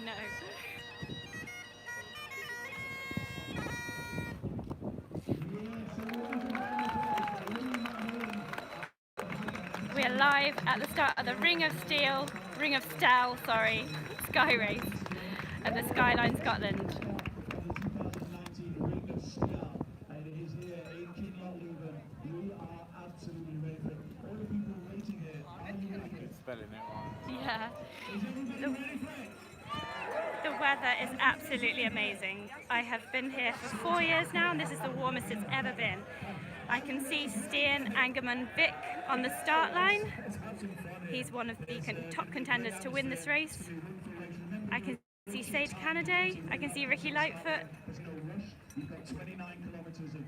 know. We are live at the start of the Ring of Steall, sorry, Skyrace at the Skyline Scotland. And it is here in Kinlochleven. We are absolutely ready for it. All the people waiting here, are you ready for it? Spelling it wrong. Yeah. Is everybody ready for it? The weather is absolutely amazing. I have been here for 4 years now and this is the warmest it's ever been. I can see Stian Angerman Vic on the start line. He's one of the top contenders to win this race. I can see Sage Canaday. I can see Ricky Lightfoot. You've got 29 kilometres of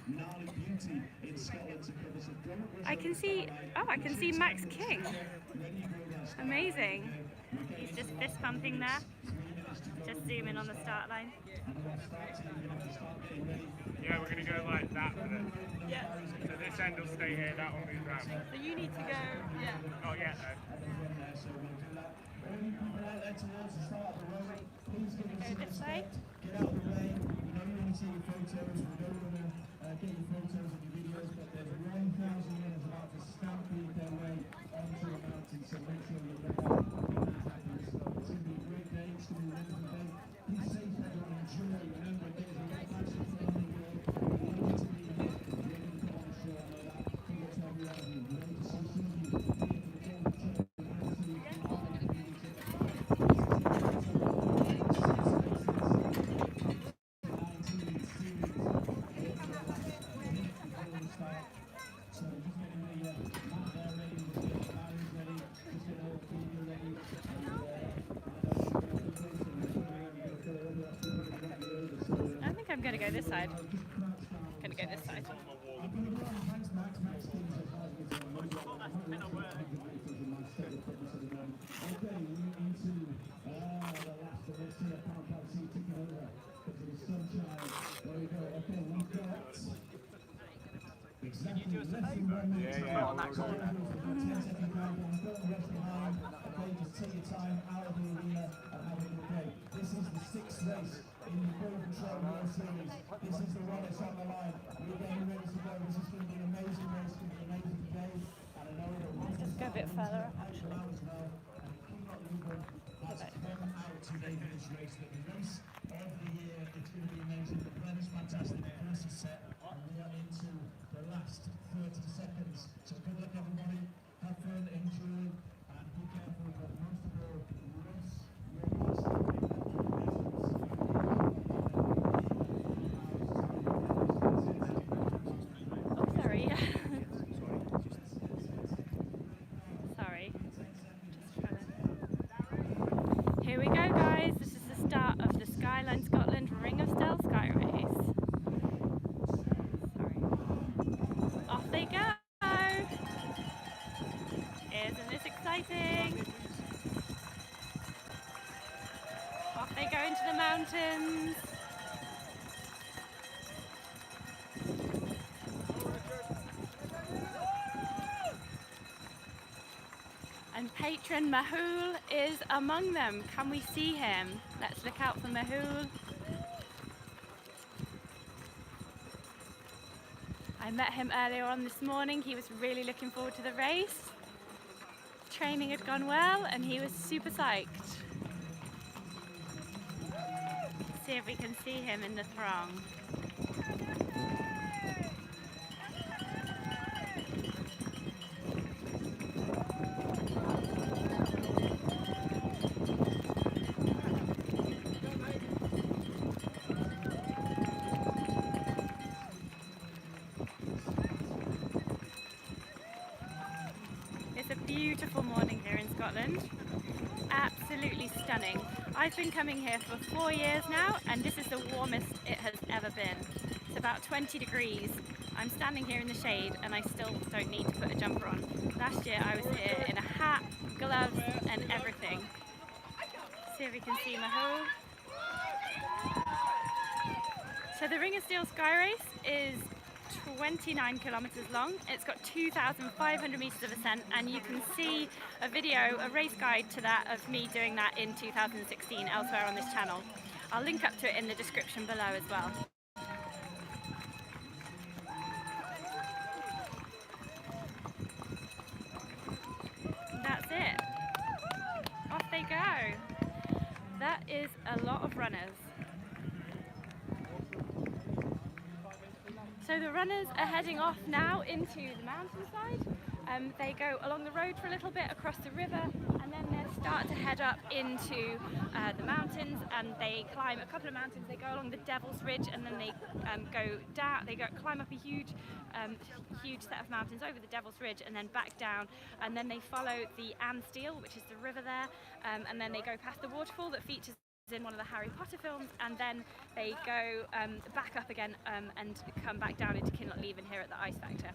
gnarly beauty in Scotland to cover. So I can see Max King. Amazing. He's just fist pumping there. Just zoom in on the start line. Yeah, we're going to go like that with it. Yeah. So this end will stay here, that will move round. So you need to go, yeah. Oh yeah, Go this way. Get out of the way. We know you want to see your photos. We don't want to get your photos and your videos, but there's 1,000 runners about to stampede their way onto the mountain, so make sure you're ready. It's going to be a great day. It's going to be a wonderful day. Be safe, everyone. Enjoy. Remember, there's a lot of action for the world. We want to be here. We're going to come on the show. I know that. Please tell me out of you. We're going to see some of you here for the I think I'm going to go this side. I'm going to go this side. yeah. On that corner. Just take your time out of the arena and have a good day. This is the 6th race in the Full Control World Series. This is the one that's on the line. We're getting ready to go. This is going to be an amazing race. It's going to be an amazing day. And I know that we'll Just go a bit further up. has come out today for this race. But the race of the year, it's going to be amazing. The weather's fantastic. The course is set. And we are into the last 30 seconds. So good luck, everybody. Have fun, enjoy, and be careful. But most of all, race your Oh, sorry. Sorry. Here we go, guys. This is the start of the Skyline Scotland Ring of Steall Skyrace. Sorry. Off they go. Isn't this exciting? Off they go into the mountains. And patron Mahul is among them. Can we see him? Let's look out for Mahul. I met him earlier on this morning. He was really looking forward to the race. Training had gone well and he was super psyched. See if we can see him in the throng. It's a beautiful morning here in Scotland. Absolutely stunning. I've been coming here for 4 years now and this is the warmest it has ever been. It's about 20 degrees. I'm standing here in the shade and I still don't need to put a jumper on. Last year I was here in a hat, gloves and everything. See if we can see Mahul. So the Ring of Steall Skyrace is 29 kilometers long. It's got 2,500 meters of ascent, and you can see a video, a race guide to that, of me doing that in 2016 elsewhere on this channel. I'll link up to it in the description below as well. That's it. Off they go. That is a lot of runners. So the runners are heading off now into the mountainside. They go along the road for a little bit across the river, and then they start to head up into the mountains, and they climb a couple of mountains. They go along the Devil's Ridge, and then they go down. They climb up a huge set of mountains over the Devil's Ridge, and then back down, and then they follow the Steall, which is the river there, and then they go past the waterfall that features in one of the Harry Potter films, and then they go back up again and come back down into Kinlochleven here at the Ice Factor.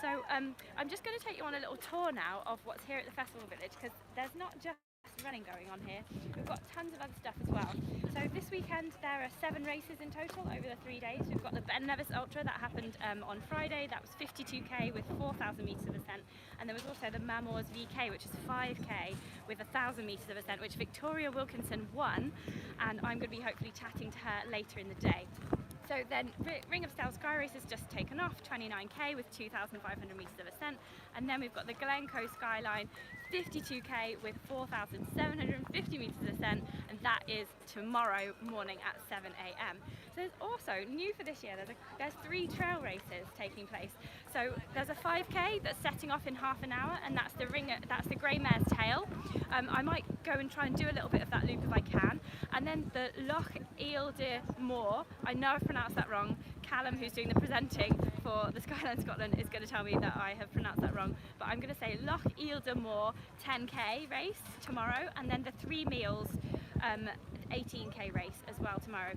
So I'm just going to take you on a little tour now of what's here at the festival village, because there's not just running going on here, we've got tons of other stuff as well. So this weekend there are 7 races in total over the 3 days. We've got the Ben Nevis Ultra that happened on Friday. That was 52k with 4,000 metres of ascent, and there was also the Mamours VK, which is 5k with 1,000 metres of ascent, which Victoria Wilkinson won, and I'm going to be hopefully chatting to her later in the day. So then Ring of Steall Skyrace has just taken off, 29k with 2,500 metres of ascent, and then we've got the Glencoe Skyline, 52k with 4,750 metres of ascent, and that is tomorrow morning at 7 a.m. So there's also, new for this year, there's 3 trail races taking place. So there's a 5k that's setting off in half an hour, and that's the Grey Mare's Tail. I might go and try and do a little bit of that loop if I can. And then the Loch Eil de Moor, I know I've pronounced that wrong. Callum, who's doing the presenting for the Skyline Scotland, is going to tell me that I have pronounced that wrong, but I'm going to say Loch Eil de Moor 10k race tomorrow, and then the 3 Meals 18k race as well tomorrow.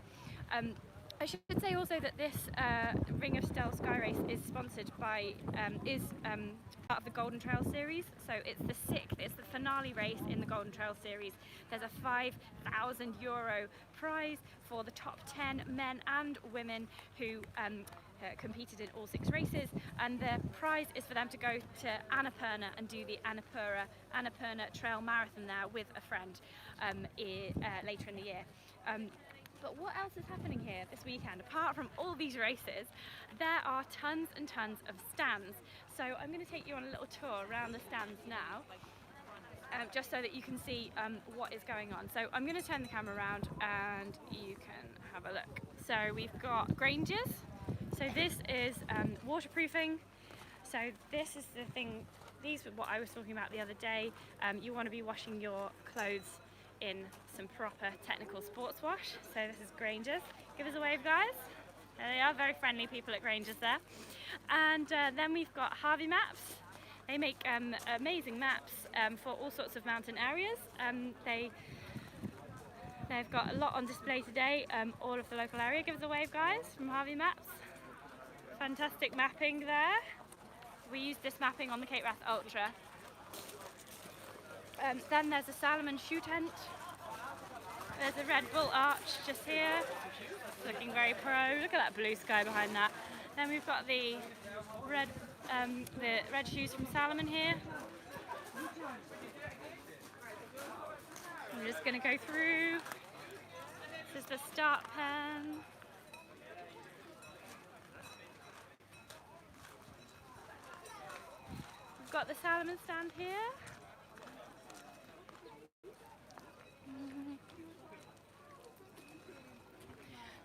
I should say also that this Ring of Steall Skyrace is sponsored by, part of the Golden Trail series. So it's the 6th, it's the finale race in the Golden Trail series. There's a €5,000 prize for the top 10 men and women who competed in all 6 races, and the prize is for them to go to Annapurna and do the Annapurna Trail Marathon there with a friend later in the year. But what else is happening here this weekend? Apart from all these races, there are tons and tons of stands. So I'm going to take you on a little tour around the stands now, just so that you can see what is going on. So I'm going to turn the camera around and you can have a look. So we've got Granges. So this is waterproofing. So this is the thing, these are what I was talking about the other day. You want to be washing your clothes in some proper technical sports wash. So this is Granges. Give us a wave, guys. There they are, very friendly people at Granges there. And then we've got Harvey Maps. They make amazing maps for all sorts of mountain areas. They've got a lot on display today, all of the local area. Give us a wave, guys, from Harvey Maps. Fantastic mapping there. We used this mapping on the Cape Wrath Ultra. Then there's a Salomon shoe tent. There's a Red Bull arch just here, looking very pro. Look at that blue sky behind that. Then we've got the red shoes from Salomon here. I'm just going to go through. This is the start pen. We've got the Salomon stand here.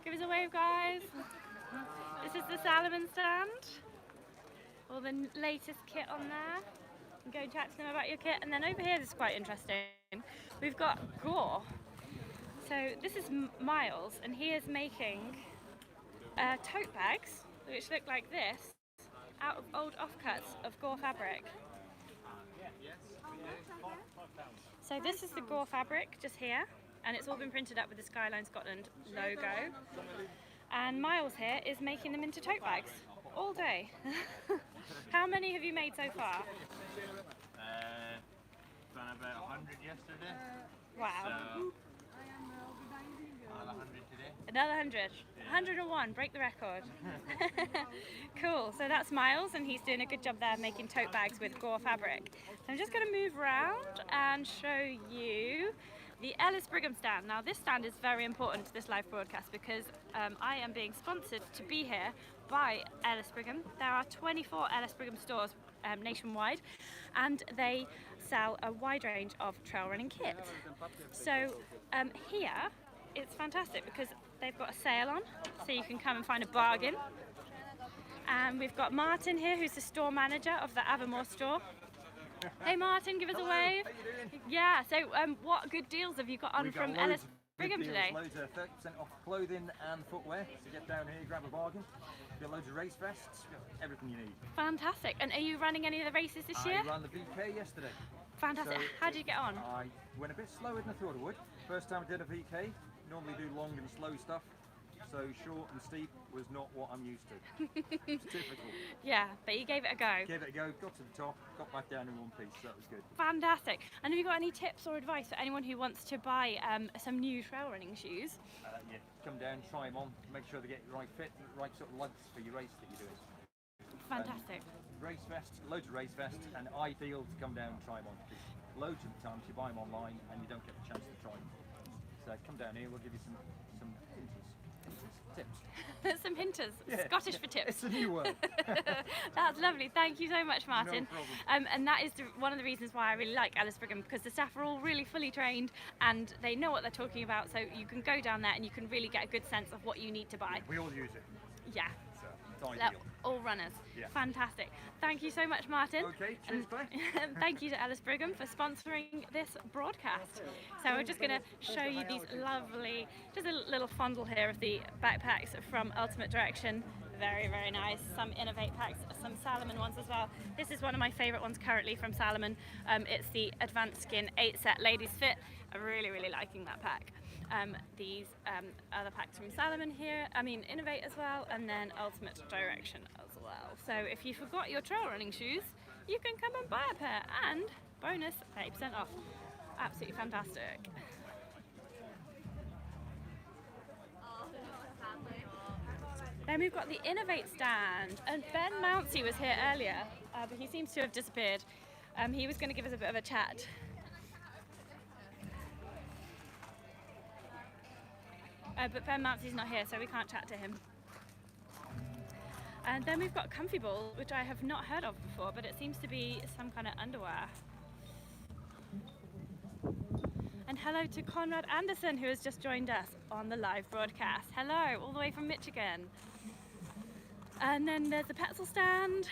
Give us a wave, guys. This is the Salomon stand. All the latest kit on there. And go and chat to them about your kit. And then over here, this is quite interesting. We've got Gore. So this is Miles, and he is making tote bags, which look like this, out of old offcuts of Gore fabric. So this is the Gore fabric just here, and it's all been printed up with the Skyline Scotland logo. And Miles here is making them into tote bags all day. How many have you made so far? Done about 100 yesterday. Wow. So, 100 today. Another 100. 101, break the record. Cool, so that's Miles, and he's doing a good job there making tote bags with Gore fabric. So I'm just going to move around and show you the Ellis Brigham stand. Now this stand is very important to this live broadcast because I am being sponsored to be here by Ellis Brigham. There are 24 Ellis Brigham stores nationwide, and they sell a wide range of trail running kit. So here it's fantastic because they've got a sale on, so you can come and find a bargain. And we've got Martin here, who's the store manager of the Abermore store. Hey Martin, give us a wave. How you doing? Yeah, so what good deals have you got on from Ellis Brigham today? Loads of 30% off clothing and footwear. So get down here, grab a bargain. Got loads of race vests, got everything you need. Fantastic. And are you running any of the races this year? I ran the VK yesterday. Fantastic. So How did you get on? I went a bit slower than I thought I would. First time I did a VK, normally do long and slow stuff. So short and steep was not what I'm used to. It's typical. Yeah, but you gave it a go. Gave it a go, got to the top, got back down in one piece, so that was good. Fantastic. And have you got any tips or advice for anyone who wants to buy some new trail running shoes? Yeah, come down, try them on, make sure they get the right fit, the right sort of lugs for your race that you're doing. Fantastic. Race vests, loads of race vests, and ideal to come down and try them on. Because loads of the times you buy them online and you don't get the chance to try them. So come down here, we'll give you some tips. Some hinters. Yeah, Scottish for tips. It's a new word. That's lovely. Thank you so much, Martin. No problem. And that is one of the reasons why I really like Ellis Brigham, because the staff are all really fully trained and they know what they're talking about. So you can go down there and you can really get a good sense of what you need to buy. We all use it. Yeah. So it's They're ideal. all runners. Yeah. Fantastic. Thank you so much, Martin. Okay, cheers, Claire. And thank you to Ellis Brigham for sponsoring this broadcast. So we're just going to show you these lovely, just a little fondle here of the backpacks from Ultimate Direction. Very, very nice. Some Innovate packs, some Salomon ones as well. This is one of my favourite ones currently from Salomon. It's the Advanced Skin 8-set Ladies Fit. I'm really, really liking that pack. These other packs from Salomon here, Innovate as well, and then Ultimate Direction as well. So if you forgot your trail running shoes, you can come and buy a pair, and bonus 30% off. Absolutely fantastic. Then we've got the Innovate stand, and Ben Mouncey was here earlier, but he seems to have disappeared. He was going to give us a bit of a chat. But Ben Mouncey's not here, so we can't chat to him. And then we've got Comfy Ball, which I have not heard of before, but it seems to be some kind of underwear. And hello to Conrad Anderson, who has just joined us on the live broadcast. Hello, all the way from Michigan. And then there's the Petzl stand.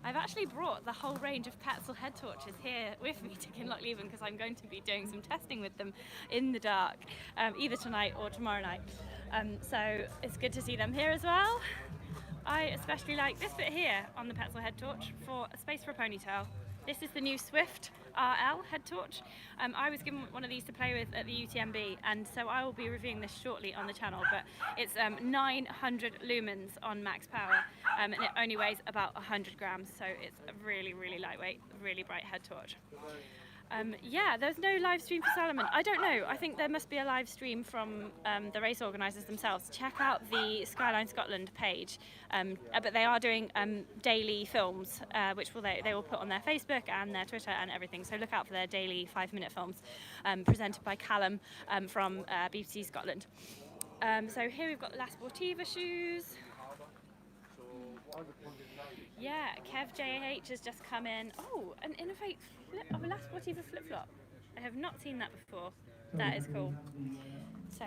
I've actually brought the whole range of Petzl head torches here with me to Kinlochleven because I'm going to be doing some testing with them in the dark, either tonight or tomorrow night. So it's good to see them here as well. I especially like this bit here on the Petzl head torch for a space for a ponytail. This is the new Swift RL head torch. I was given one of these to play with at the UTMB, and so I will be reviewing this shortly on the channel, but it's 900 lumens on max power, and it only weighs about 100 grams, so it's a really, really lightweight, really bright head torch. Yeah, there's no live stream for Salomon. I don't know. I think there must be a live stream from the race organisers themselves. Check out the Skyline Scotland page. But they are doing daily films, which they will put on their Facebook and their Twitter and everything. So look out for their daily 5-minute films presented by Callum from BBC Scotland. So here we've got La Sportiva shoes. Yeah, Kev JH has just come in. Oh, an Innovate flip of a La Sportiva flip-flop. I have not seen that before. That is cool. So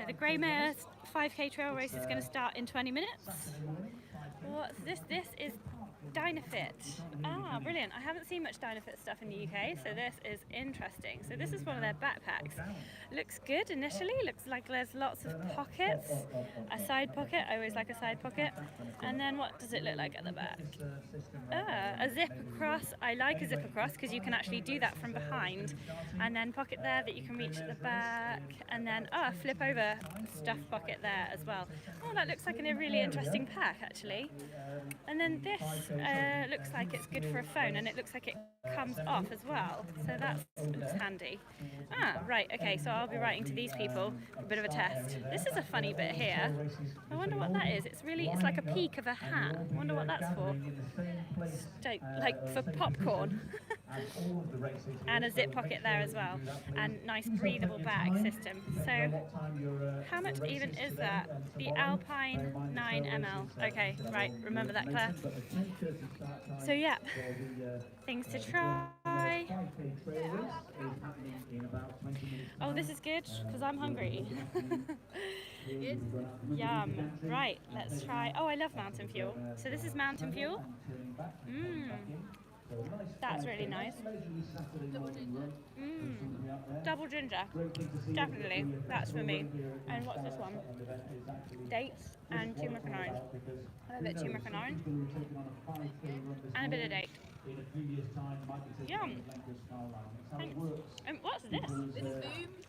the Grey Mare 5k trail race is going to start in 20 minutes. What's this? This is Dynafit. Ah, brilliant. I haven't seen much Dynafit stuff in the UK, so this is interesting. So this is one of their backpacks. Looks good initially, looks like there's lots of pockets. A side pocket, I always like a side pocket. And then what does it look like at the back? Ah, a zip across. I like a zip across because you can actually do that from behind. And then pocket there that you can reach at the back. And then, flip over stuff pocket there as well. Oh, that looks like a really interesting pack actually. And then this looks like it's good for a phone, and it looks like it comes off as well, so that's looks handy. Ah, right, okay, so I'll be writing to these people for a bit of a test. This is a funny bit here. I wonder what that is. It's like a peak of a hat. I wonder what that's for. Like for popcorn. And a zip pocket there as well, and nice breathable bag system. So how much even is that? The Alpine 9ml. Okay, right, remember that, Claire. So yeah, things to try. Oh, this is good because I'm hungry. Yum. Right, let's try. Oh, I love Mountain Fuel. So this is Mountain Fuel. That's really nice. Double ginger. Definitely. That's for me. And what's this one? Dates and turmeric and orange. A bit of turmeric and orange. And a bit of date. Yum. And what's this? This is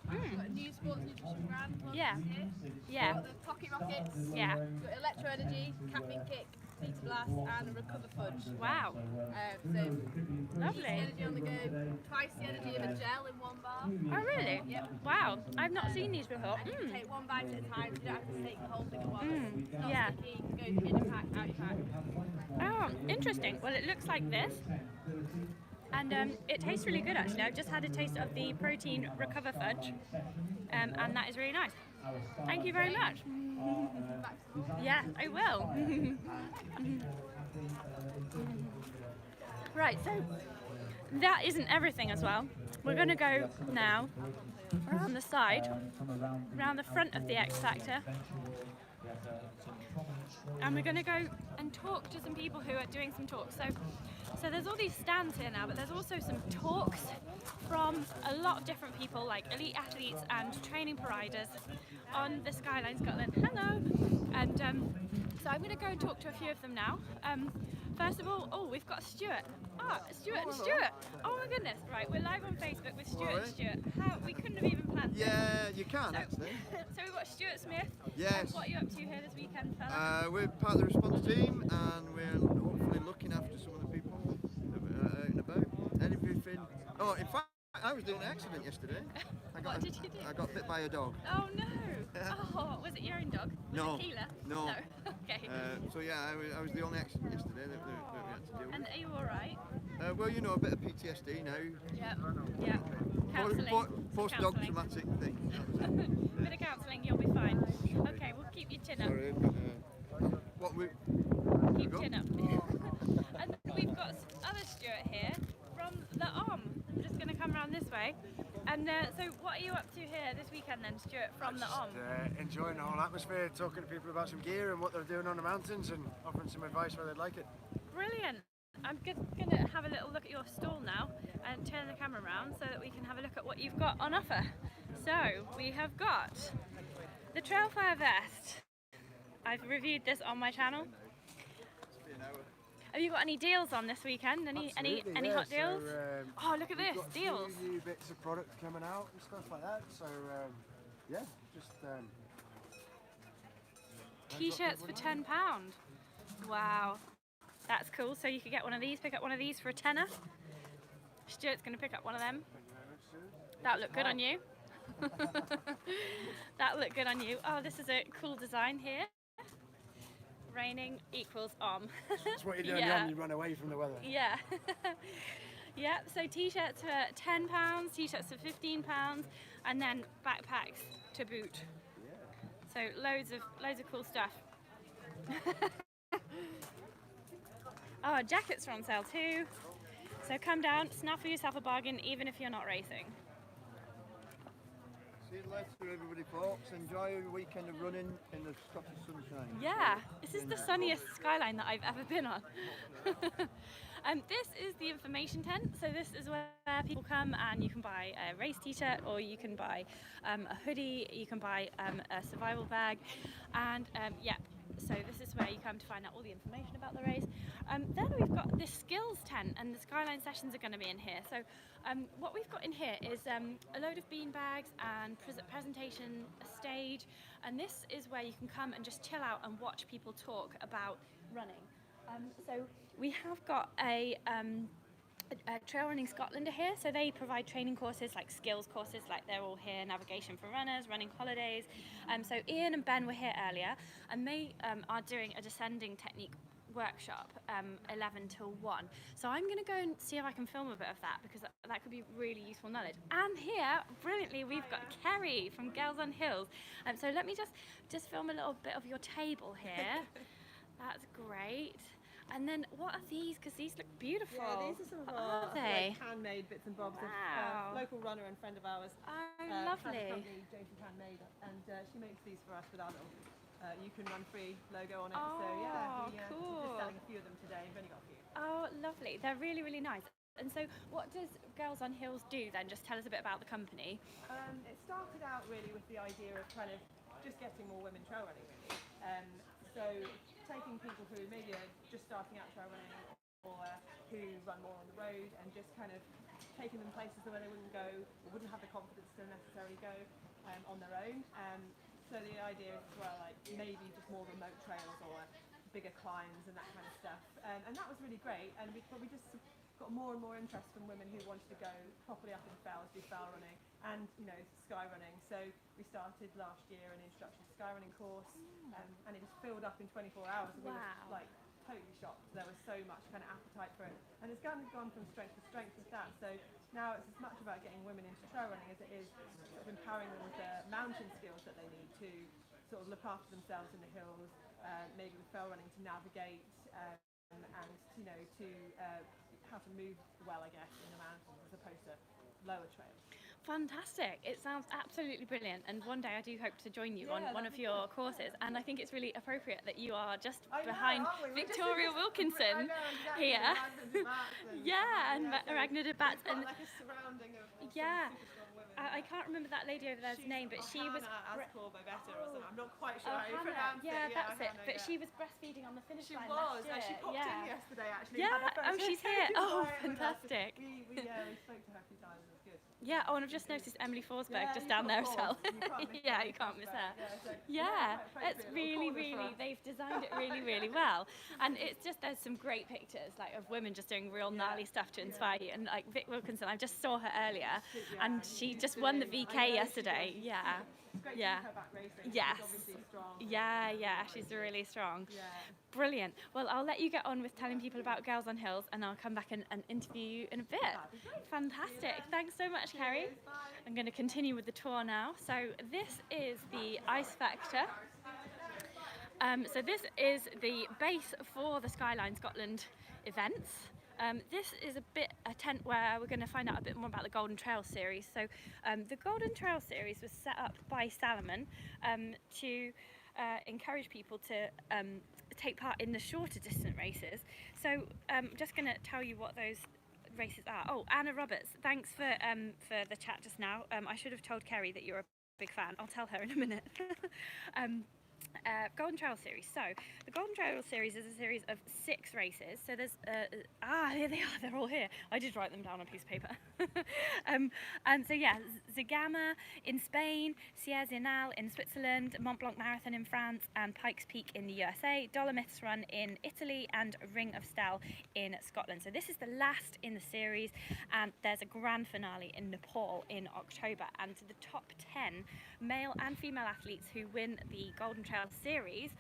Boom. We've got a new sports nutrition brand. Yeah. Here. Yeah. We've got the Pocket Rockets. Yeah. We've got Electro Energy, Caffeine Kick, Pizza Blast, and a Recover Fudge. Wow. So Lovely. energy on the go, twice the energy of a gel in one bar. Oh, really? Yep. Wow. I've not seen these before. And you can take one bite at a time, so you don't have to take the whole thing at once. It's not Yeah. sticky, you can go in a pack, out your pack. Oh, interesting. Well, it looks like this. And it tastes really good, actually. I've just had a taste of the protein Recover Fudge, and that is really nice. Thank you very much. Yeah, I will. Right, so that isn't everything as well. We're going to go now around the side, around the front of the X Factor, and we're going to go and talk to some people who are doing some talks. So there's all these stands here now, but there's also some talks from a lot of different people, like elite athletes and training providers on the Skyline Scotland. Hello! And so I'm going to go and talk to a few of them now. First of all, we've got Stuart. Stuart and Stuart. Oh my goodness. Right, we're live on Facebook with Stuart and Stuart. We couldn't have even planned this. Yeah, you can actually. So we've got Stuart Smith. Yes. What are you up to here this weekend, fella? We're part of the response team and we're hopefully looking after some of the people that are out and about. Anything. Oh, in fact, I was doing an accident yesterday. What did you do? I got bit by a dog. Oh no! Oh, was it your own dog? Was No. it Keela? No. Okay. So yeah, I was the only accident yesterday that we had to deal with. And are you alright? Well, you know, a bit of PTSD now. Yeah. Counselling. Post-dog traumatic thing. Bit of counselling, you'll be fine. Okay, we'll keep your chin up. Sorry, what we... Keep go? chin up. And then we've got other Stuart here from the Arm. I'm just going to come around this way. And so what are you up to here this weekend then, Stuart, from the Arm? Enjoying the whole atmosphere, talking to people about some gear and what they're doing on the mountains and offering some advice where they'd like it. Brilliant. I'm going to have a little look at your stall now and turn the camera around so that we can have a look at what you've got on offer. So we have got the Trailfire vest. I've reviewed this on my channel. Have you got any deals on this weekend? Any hot deals? Oh, look at this, got deals. A few new bits of product coming out and stuff like that. So yeah, just T-shirts for £10. Wow, that's cool. So you could get one of these, pick up one of these for a tenner. Stuart's going to pick up one of them. That look good on you. That look good on you. Oh, this is a cool design here. Raining equals Arm. that's what you do when you run away from the weather. Yeah. Yeah, so t-shirts for £10, t-shirts for £15, and then backpacks to boot. So loads of cool stuff. Oh, jackets are on sale too. So come down, snaffle yourself a bargain even if you're not racing. See you later, everybody, folks. Enjoy your weekend of running in the Scottish sunshine. Yeah, this is the sunniest skyline that I've ever been on. This is the information tent. So this is where people come and you can buy a race t-shirt, or you can buy a hoodie, you can buy a survival bag, and yeah. So this is where you come to find out all the information about the race. Then we've got this skills tent, and the Skyline sessions are going to be in here. So what we've got in here is a load of bean bags and presentation stage, and this is where you can come and just chill out and watch people talk about running. So we have got a Trailrunning Scotland are here, so they provide training courses like skills courses, like they're all here, navigation for runners, running holidays. So Ian and Ben were here earlier, and they are doing a descending technique workshop 11 till 1. So I'm going to go and see if I can film a bit of that, because that could be really useful knowledge. And here, brilliantly, we've got Kerry from Girls on Hills. So let me just film a little bit of your table here. That's great. And then what are these? Because these look beautiful. Yeah, these are some of our like, handmade bits and bobs of local runner and friend of ours. Oh, lovely. Company, Josie Handmade, and she makes these for us with our little You Can Run Free logo on it. Oh, so yeah, cool. we're just selling a few of them today. We've only got a few. Oh, lovely. They're really, really nice. And so what does Girls on Hills do then? Just tell us a bit about the company. It started out really with the idea of kind of just getting more women trail running really. So taking people who maybe are just starting out trail running or who run more on the road, and just kind of taking them places where they wouldn't go or wouldn't have the confidence to necessarily go on their own. So the idea is as well, like maybe just more remote trails or bigger climbs and that kind of stuff. And that was really great. And we just got more and more interest from women who wanted to go properly up in fells, do fell running, and sky running. So we started last year an introduction to skyrunning course, and it just filled up in 24 hours. And we were like totally shocked. There was so much kind of appetite for it, and it's kind of gone from strength to strength with that. So now it's as much about getting women into trail running as it is sort of empowering them with the mountain skills that they need to sort of look after themselves in the hills, maybe with fell running to navigate, and to how to move well, I guess, in the mountains as opposed to lower trails. Fantastic. It sounds absolutely brilliant, and one day I do hope to join you on one of your courses, and I think it's really appropriate that you are just behind Victoria Wilkinson here. And Ragnar de Bats, and like a surrounding of super strong women. I can't remember that lady over there's name, but she was I'm not quite sure how you pronounce it. That's it. But she was breastfeeding on the finish line last year. She popped in yesterday actually. She's here. Oh, fantastic. We spoke to her a few times. It was good. Yeah, and I've just noticed Emily Forsberg just down there as well. You can't miss her. It's really, they've designed it really, really well. And it's just, there's some great pictures like of women just doing real gnarly stuff to inspire you. And like Vic Wilkinson, I just saw her earlier, and she just won the VK yesterday. She's really strong. Brilliant. Well, I'll let you get on with telling people about Girls on Hills, and I'll come back and interview you in a bit. Fantastic. Thanks so much, Kerry. I'm going to continue with the tour now. So this is the Ice Factor. So this is the base for the Skyline Scotland events. This is a tent where we're going to find out a bit more about the Golden Trail series. So the Golden Trail series was set up by Salomon to encourage people to take part in the shorter distance races. So I'm just going to tell you what those races are. Oh, Anna Roberts, thanks for the chat just now. I should have told Kerry that you're a big fan. I'll tell her in a minute. Golden Trail series. So the Golden Trail series is a series of 6 races. So there's here they are. They're all here. I did write them down on a piece of paper. And so Zegama in Spain, Sierre Zinal in Switzerland, Mont Blanc Marathon in France, and Pikes Peak in the USA, Dolomites Run in Italy, and Ring of Steall in Scotland. So this is the last in the series, and there's a grand finale in Nepal in October. And the top 10 male and female athletes who win the Golden Trail series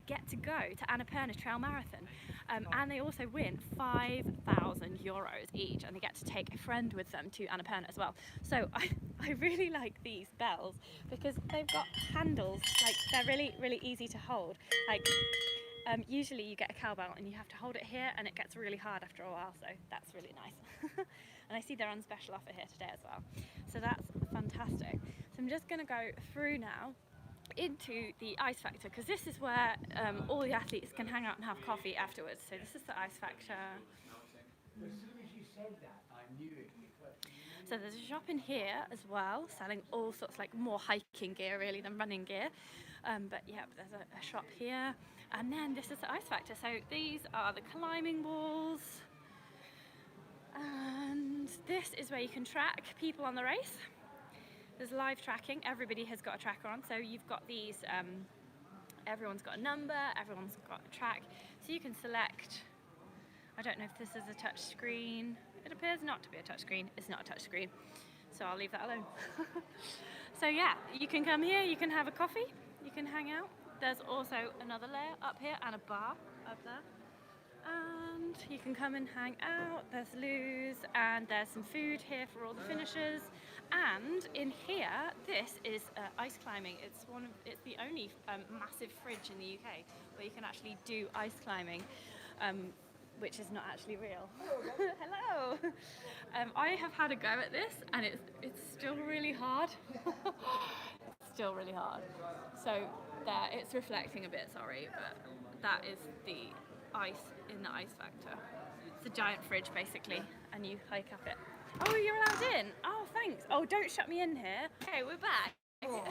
get to go to Annapurna Trail Marathon, and they also win €5,000 each, and they get to take a friend with them to Annapurna as well. So I really like these bells because they've got handles, like they're really, really easy to hold. Like usually you get a cowbell and you have to hold it here, and it gets really hard after a while, so that's really nice. And I see they're on special offer here today as well, so that's fantastic. So I'm just going to go through now into the Ice Factor, because this is where all the athletes can hang out and have coffee afterwards. So this is the Ice Factor. As soon as you said that, I knew it. So there's a shop in here as well, selling all sorts, like more hiking gear really than running gear. But there's a shop here. And then this is the Ice Factor. So these are the climbing walls. And this is where you can track people on the race. There's live tracking. Everybody has got a tracker on. So you've got these everyone's got a number, everyone's got a track, so you can select. I don't know if this is a touch screen. It appears not to be a touch screen. It's not a touch screen, so I'll leave that alone. So yeah, you can come here, you can have a coffee, you can hang out. There's also another layer up here and a bar up there. And you can come and hang out. There's loos and there's some food here for all the finishers. And in here, this is ice climbing. It's the only massive fridge in the UK where you can actually do ice climbing, which is not actually real. Hello. I have had a go at this, and it's still really hard. Still really hard. So there, it's reflecting a bit. Sorry, but that is the ice in the ice factor. It's a giant fridge basically, and you hike up it. Oh, you're allowed in. Oh, thanks. Oh, don't shut me in here. Okay, we're back. Oh,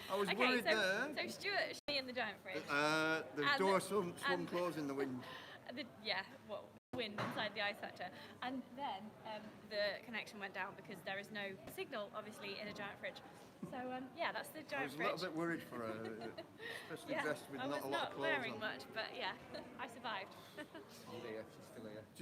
I was Okay, worried so there. Stuart, shut me in the giant fridge. The And- door swung and- closed in the wind. Wind inside the ice factor. And then the connection went down because there is no signal, obviously, in a giant fridge. So yeah, that's the I giant was a fridge. little bit worried for her, especially Yeah, dressed with I not was a lot not of clothes wearing on. much, but yeah, I survived. She's still here.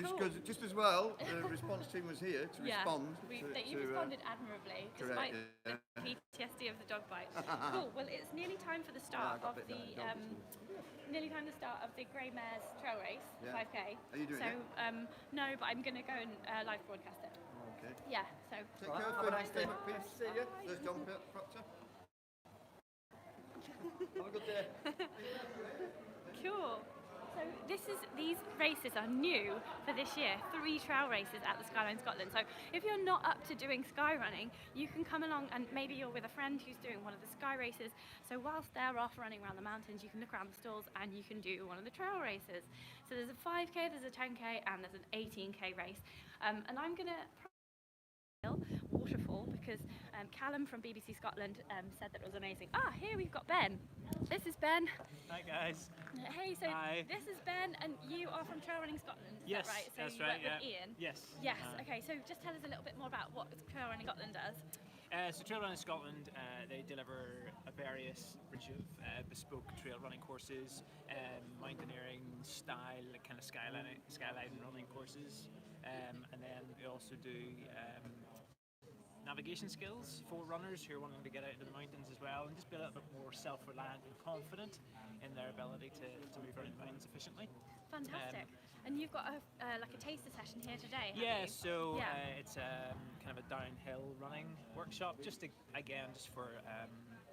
Cool. Just as well, the response team was here to Yeah, respond. you responded admirably, despite correct, the PTSD of the dog bite. Cool. Well, it's nearly time for the start got of bit the that dog. nearly time to start of the Grey Mares Trail Race, Yeah. 5K. Are you doing so it? no, but I'm going to go and live broadcast it. Okay. Yeah. So Take care, Have a nice day. See you. There's John Proctor. Have a good day. cool. So these races are new for this year. 3 trail races at the Skyline Scotland. So if you're not up to doing skyrunning, you can come along, and maybe you're with a friend who's doing one of the sky races. So whilst they're off running around the mountains, you can look around the stalls and you can do one of the trail races. So there's a 5K, there's a 10K, and there's an 18K race. And I'm gonna waterfall because Callum from BBC Scotland said that it was amazing. Here we've got Ben. This is Ben. Hi guys. Hey, so Hi. this is Ben, and you are from Trail Running Scotland, is Yes, that right? So that's you right, work with yeah. Ian? Yes. Yes, okay, so just tell us a little bit more about what Trail Running Scotland does. So Trail Running Scotland, they deliver a various range of bespoke trail running courses, mountaineering style, kind of skyline running courses, and then we also do navigation skills for runners who are wanting to get out into the mountains as well, and just be a little bit more self-reliant and confident in their ability to move around the mountains efficiently. Fantastic. And you've got like a taster session here today, haven't Yeah, you? so Yeah. it's kind of a downhill running workshop, just to, again, just for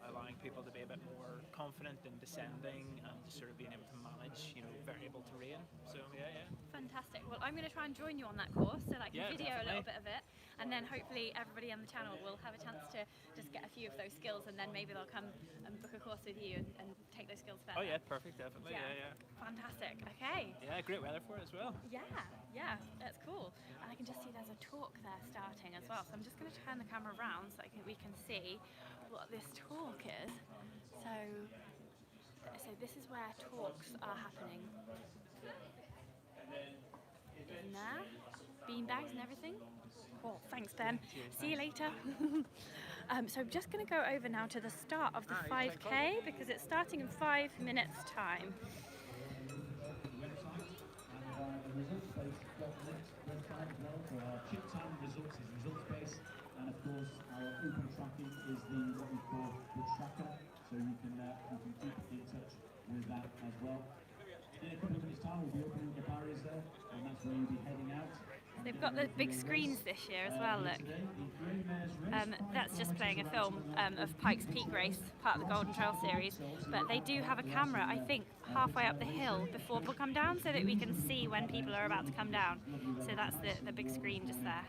allowing people to be a bit more confident in descending and just sort of being able to manage, variable terrain. So yeah. Fantastic. Well, I'm going to try and join you on that course, so I can Yeah, video a little definitely. bit of it, and then hopefully everybody on the channel will have a chance to just get a few of those skills, and then maybe they'll come and book a course with you and take those skills further. Oh yeah, perfect, definitely. Yeah. Fantastic. Okay. Yeah, great weather for it as well. Yeah, that's cool. And I can just see there's a talk there starting as well. So I'm just going to turn the camera around so we can see what this talk is. So this is where talks are happening. In there, beanbags and everything. Cool, thanks Ben. See you later. So I'm just going to go over now to the start of the 5K because it's starting in 5 minutes time. Chip time results is results based, and of course our open tracking is what we call the tracker, so you can keep in touch with that as well. In a couple of minutes time we'll be opening the barriers there, and that's where you'll be heading out. They've got the big screens this year as well, look. That's just playing a film of Pikes Peak Race, part of the Golden Trail series. But they do have a camera, I think, halfway up the hill before people come down so that we can see when people are about to come down. So that's the big screen just there.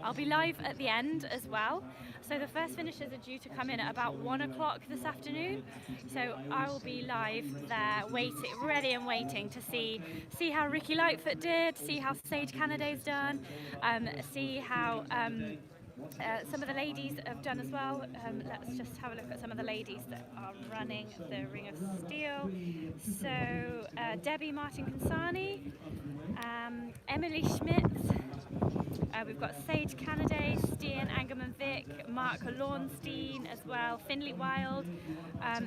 I'll be live at the end as well. So the first finishers are due to come in at about 1 o'clock this afternoon. So I will be live there, ready and waiting to see how Ricky Lightfoot did, see how Sage Canada's done, see how some of the ladies have done as well. Let's just have a look at some of the ladies that are running the Ring of Steel. So Debbie Martin-Consani, Emily Schmidt, We've got Sage Canaday, Stian Angerman Vick, Mark Launstein as well, Finley Wild,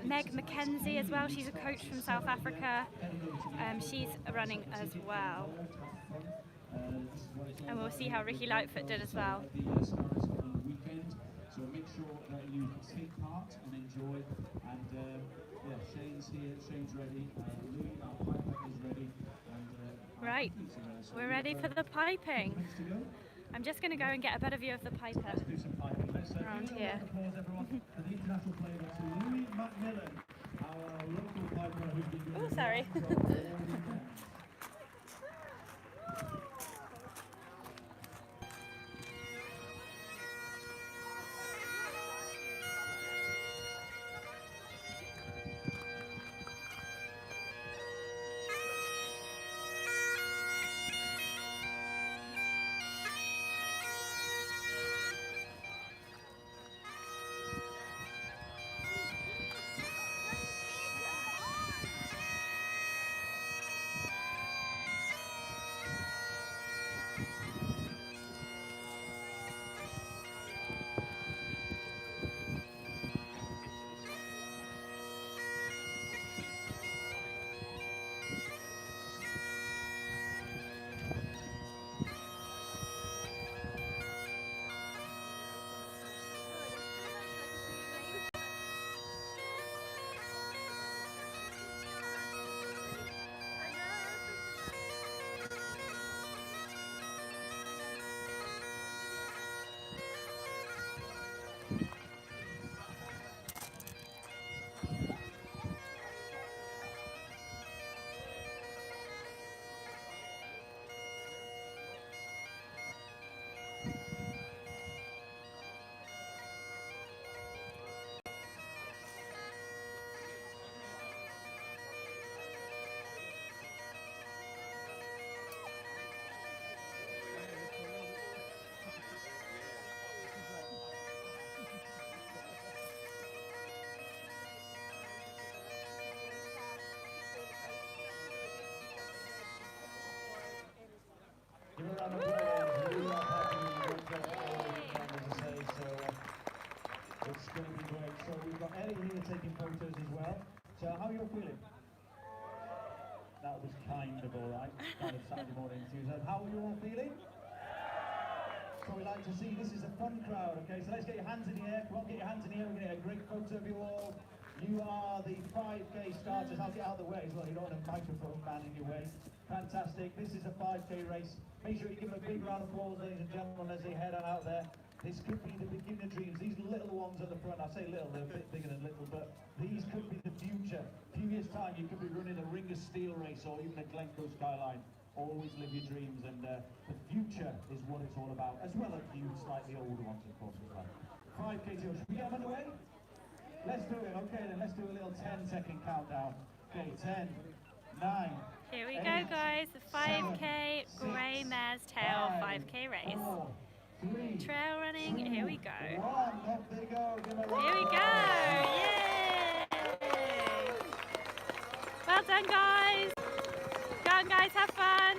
Meg Mackenzie as well. She's a coach from South Africa. She's running as well. And we'll see how Ricky Lightfoot did as well. So make sure that you take part and enjoy. And yeah, Shane's here, Shane's ready. Louis, our piper, is ready. And, right, we're ready for the piping. I'm just going to go and get a better view of the piper let's do some piping. around here. Applause, everyone, for the international player to Louis Macmillan, our local piper who's been doing Oh, sorry. Give a round of applause. We are piping as I say, so it's going to be great. So we've got Ellie here taking photos as well. So how are you all feeling? That was kind of all right, kind of Saturday morning enthusiasm. How are you all feeling? So we like to see, this is a fun crowd, okay? So let's get your hands in the air. Come on, get your hands in the air. We're going to get a great photo of you all. You are the 5K starters. I'll get out of the way as well. You don't want a microphone man in your way. Fantastic. This is a 5K race. Make sure you give them a big round of applause, ladies and gentlemen, as they head on out there. This could be the beginner dreams. These little ones at the front, I say little, they're a bit bigger than little, but these could be the future. A few years' time, you could be running a Ring of Steel race or even a Glencoe Skyline. Always live your dreams, and the future is what it's all about, as well as you slightly older ones, of course, as well. 5K tour. Should we get them underway? Let's do it. Okay, then let's do a little 10-second countdown. Okay, 10, 9. Here we go, guys. The 5K Grey Mare's Tail 5K race. 4, 3, Trail running. Here we go. 1. Off they go. Here we go. Yay! Well done, guys. Go on, guys. Have fun.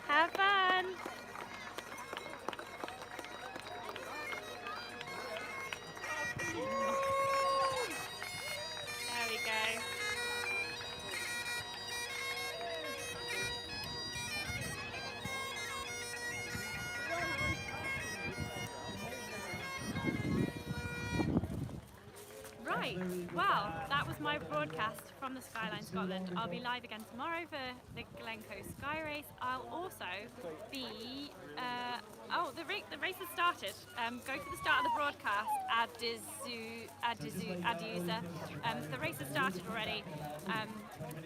Have fun. There we go. Right, well, that was my broadcast from the Skyline Scotland. I'll be live again tomorrow for the Glencoe Skyrace. I'll also be, the race has started. Go to the start of the broadcast, Adusa. The race has started already.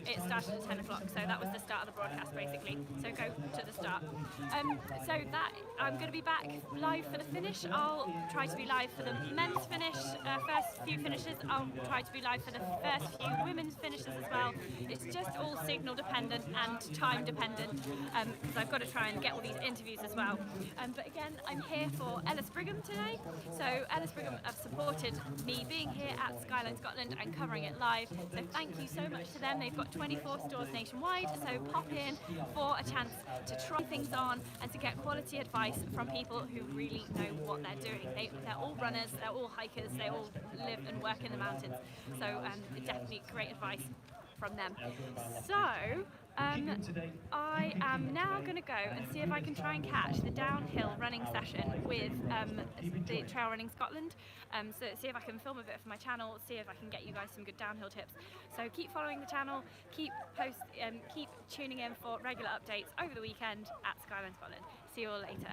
It started at 10 o'clock, so that was the start of the broadcast basically. So go to the start. So that, I'm going to be back live for the finish. I'll try to be live for the men's finish, first few finishes. I'll try to be live for the first few women's finishes. finishes as well. It's just all signal dependent and time dependent, because I've got to try and get all these interviews as well. But again, I'm here for Ellis Brigham today. So Ellis Brigham have supported me being here at Skyline Scotland and covering it live. So thank you so much to them. They've got 24 stores nationwide, so pop in for a chance to try things on and to get quality advice from people who really know what they're doing. They're all runners, they're all hikers, they all live and work in the mountains. So definitely great advice from them. So I am now going to go and see if I can try and catch the downhill running session with the Trail Running Scotland. So see if I can film a bit for my channel, see if I can get you guys some good downhill tips. So keep following the channel, keep tuning in for regular updates over the weekend at Skyline Scotland. See you all later.